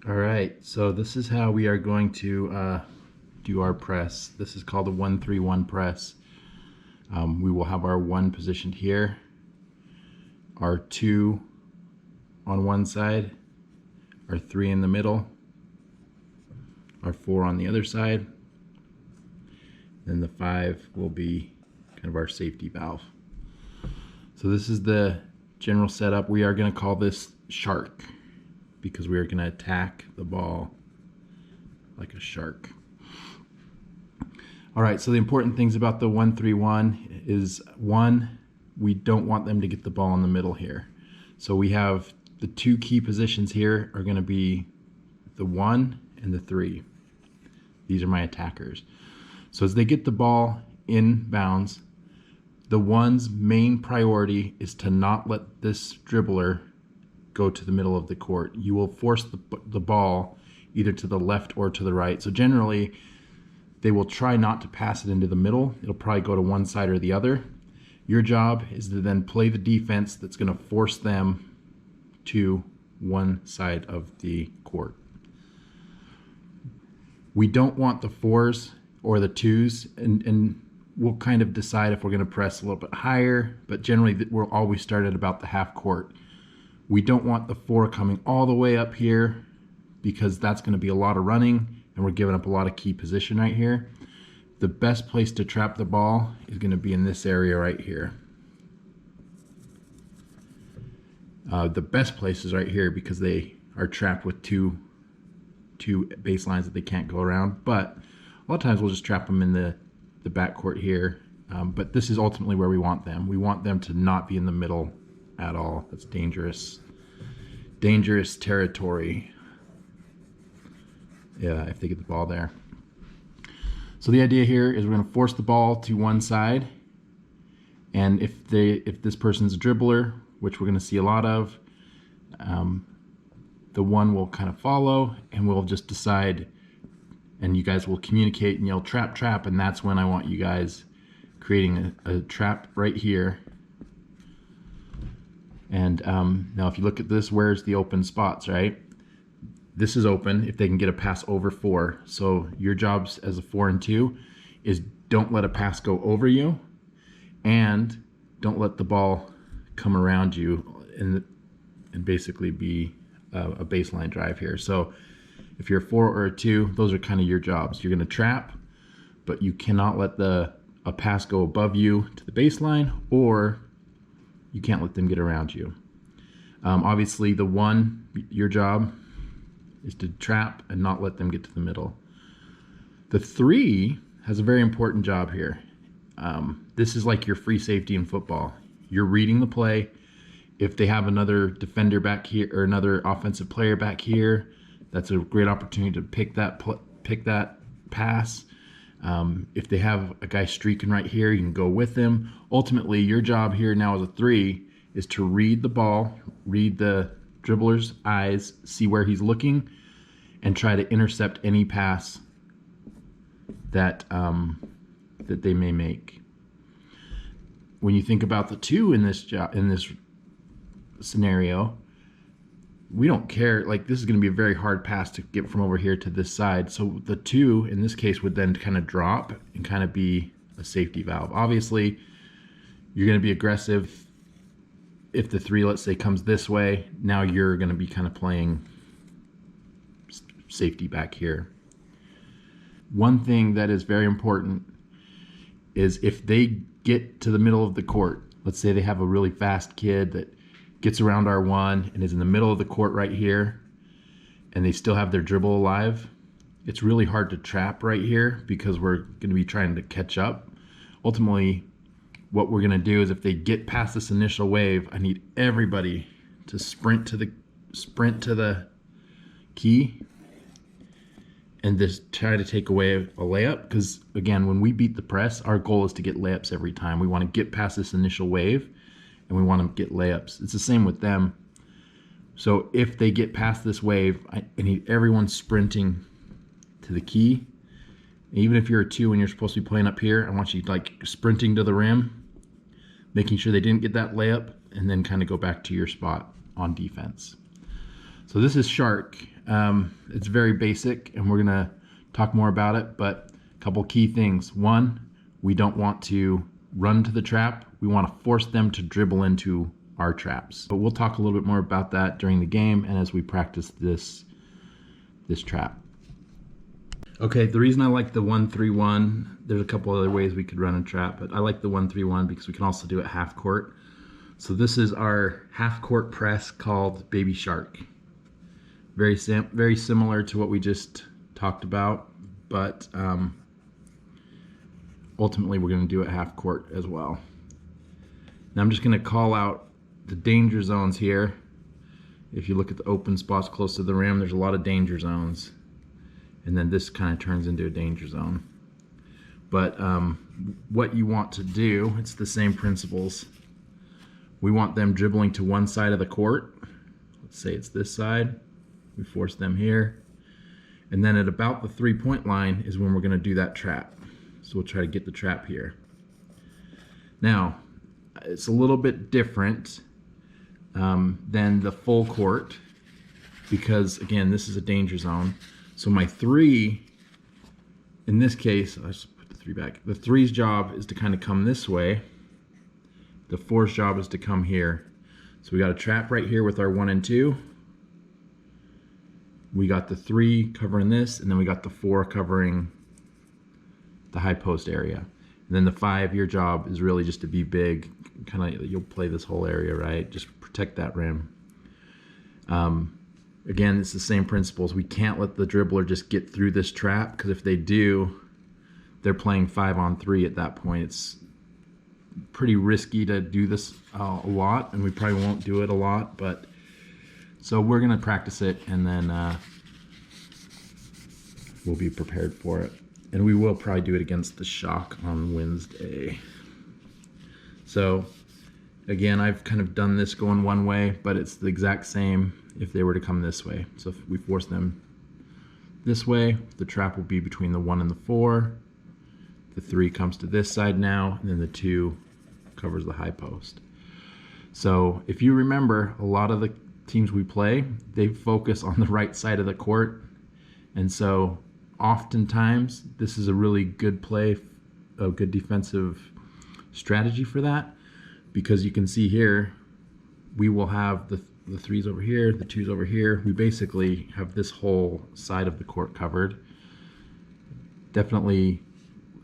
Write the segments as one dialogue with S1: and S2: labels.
S1: All right, so this is how we are going to do our press. This is called a 1-3-1 press. We will have our 1 positioned here, our 2 on one side, our 3 in the middle, our 4 on the other side, then the 5 will be kind of our safety valve. So this is the general setup. We are going to call this shark, because we are going to attack the ball like a shark. All right, so the important things about the 1-3-1 is, 1, we don't want them to get the ball in the middle here. So we have the 2 key positions here are going to be the 1 and the 3. These are my attackers. So as they get the ball in bounds, the 1's main priority is to not let this dribbler go to the middle of the court. You will force the ball either to the left or to the right. So generally, they will try not to pass it into the middle. It'll probably go to one side or the other. Your job is to then play the defense that's going to force them to one side of the court. We don't want the 4s or the 2s, and we'll kind of decide if we're going to press a little bit higher, but generally we'll always start at about the half court. We don't want the 4 coming all the way up here, because that's going to be a lot of running and we're giving up a lot of key position right here. The best place to trap the ball is going to be in this area right here. The best place is right here, because they are trapped with two baselines that they can't go around. But a lot of times we'll just trap them in the backcourt here. But this is ultimately where we want them. We want them to not be in the middle at all. That's dangerous territory. Yeah, if they get the ball there. So the idea here is we're going to force the ball to one side, and if this person's a dribbler, which we're going to see a lot of, the 1 will kind of follow, and we'll just decide, and you guys will communicate and yell trap, trap, and that's when I want you guys creating a trap right here. And now if you look at this, where's the open spots, right? This is open if they can get a pass over 4. So your jobs as a 4 and 2 is don't let a pass go over you, and don't let the ball come around you and basically be a baseline drive here. So if you're a 4 or a 2, those are kind of your jobs. You're going to trap, but you cannot let a pass go above you to the baseline, or you can't let them get around you. Obviously the 1, your job is to trap and not let them get to the middle. The 3 has a very important job here. This is like your free safety in football. You're reading the play. If they have another defender back here or another offensive player back here, that's a great opportunity to pick that pass. If they have a guy streaking right here, you can go with them. Ultimately, your job here now as a 3 is to read the ball, read the dribbler's eyes, see where he's looking, and try to intercept any pass that they may make. When you think about the 2 in this scenario, we don't care. Like, this is going to be a very hard pass to get from over here to this side. So the 2 in this case would then kind of drop and kind of be a safety valve. Obviously, you're going to be aggressive. If the 3, let's say, comes this way, now you're going to be kind of playing safety back here. One thing that is very important is if they get to the middle of the court, let's say they have a really fast kid that gets around our 1 and is in the middle of the court right here, and they still have their dribble alive, it's really hard to trap right here because we're going to be trying to catch up. Ultimately, what we're going to do is if they get past this initial wave, I need everybody to sprint to the key and just try to take away a layup, because again, when we beat the press, our goal is to get layups every time. We want to get past this initial wave and we want to get layups. It's the same with them. So if they get past this wave, I need everyone sprinting to the key. Even if you're a 2 and you're supposed to be playing up here, I want you like sprinting to the rim, making sure they didn't get that layup, and then kind of go back to your spot on defense. So this is Shark. It's very basic, and we're gonna talk more about it, but a couple key things. One, we don't want to run to the trap. We want to force them to dribble into our traps. But we'll talk a little bit more about that during the game and as we practice this trap. Okay, the reason I like the 1-3-1, there's a couple other ways we could run a trap, but I like the 1-3-1 because we can also do it half court. So this is our half court press called Baby Shark. Very similar to what we just talked about, but ultimately we're going to do it half court as well. Now I'm just going to call out the danger zones here. If you look at the open spots close to the rim, there's a lot of danger zones. And then this kind of turns into a danger zone. But what you want to do, it's the same principles. We want them dribbling to one side of the court. Let's say it's this side. We force them here. And then at about the 3-point line is when we're going to do that trap. So we'll try to get the trap here. Now, it's a little bit different than the full court because, again, this is a danger zone. So my 3, in this case, I just put the 3 back. The 3's job is to kind of come this way. The 4's job is to come here. So we got a trap right here with our 1 and 2. We got the 3 covering this, and then we got the 4 covering the high post area. And then the 5, your job is really just to be big. Kind of, you'll play this whole area, right? Just protect that rim. Again, it's the same principles. We can't let the dribbler just get through this trap, because if they do, they're playing 5-on-3 at that point. It's pretty risky to do this a lot, and we probably won't do it a lot, but so we're going to practice it, and then we'll be prepared for it. And we will probably do it against the Shock on Wednesday. So again, I've kind of done this going one way, but it's the exact same if they were to come this way. So if we force them this way, the trap will be between the 1 and the 4. The 3 comes to this side now, and then the 2 covers the high post. So if you remember, a lot of the teams we play, they focus on the right side of the court. And so oftentimes this is a really good play, a good defensive strategy for that, because you can see here, we will have the 3's over here, the 2's over here. We basically have this whole side of the court covered. Definitely,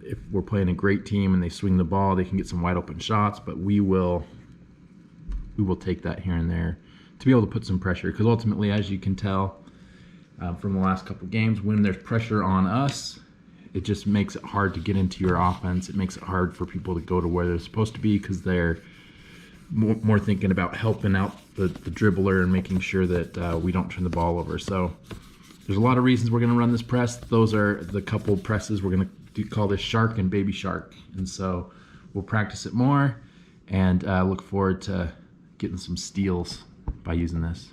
S1: if we're playing a great team and they swing the ball, they can get some wide open shots, but we will take that here and there to be able to put some pressure, because ultimately, as you can tell from the last couple games, when there's pressure on us, it just makes it hard to get into your offense. It makes it hard for people to go to where they're supposed to be, because they're more thinking about helping out the dribbler and making sure that we don't turn the ball over. So there's a lot of reasons we're going to run this press. Those are the couple presses we're going to call this Shark and Baby Shark. And so we'll practice it more and look forward to getting some steals by using this.